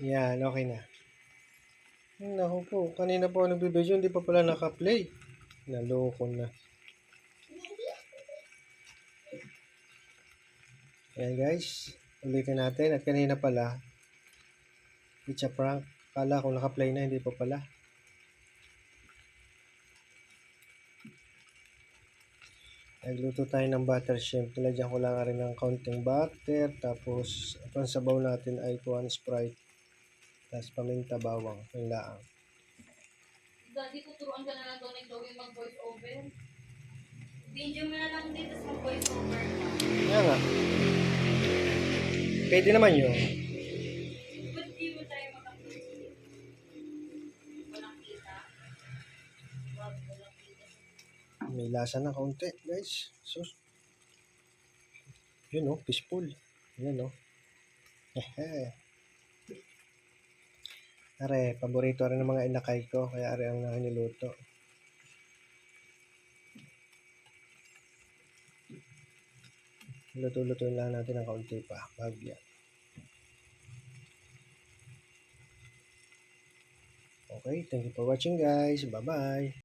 Yan, okay na. Naku po, kanina po ako nagbibideo, hindi pa pala naka-play. Naloko na. Ayan guys, ulitin natin. At kanina pala, it's a prank. Kala ko naka-play na, hindi pa pala. Nagluto tayo ng butter shrimp. Nilagyan ko lang rin ng kaunting butter. Tapos, ang sabaw natin ay 1 Sprite. Tapos paminta bawang. Yung laang. Daddy, tuturuan ka na lang daw ni Chloe mag-voice over. Video mo na lang dito sa voice over. Yan nga. Pwede naman yun. Ba't di mo tayo makapag-voice? Walang kita. Wag, walang kita. May lasa na kaunti, guys. Sus. Yun oh, fishbowl. Yan oh. Hehe. Are, paborito rin ng mga inakay ko. Kaya are ang niluto. Luto-lutuin lang natin ng kaunti pa. Bagya. Okay, thank you for watching guys. Bye-bye.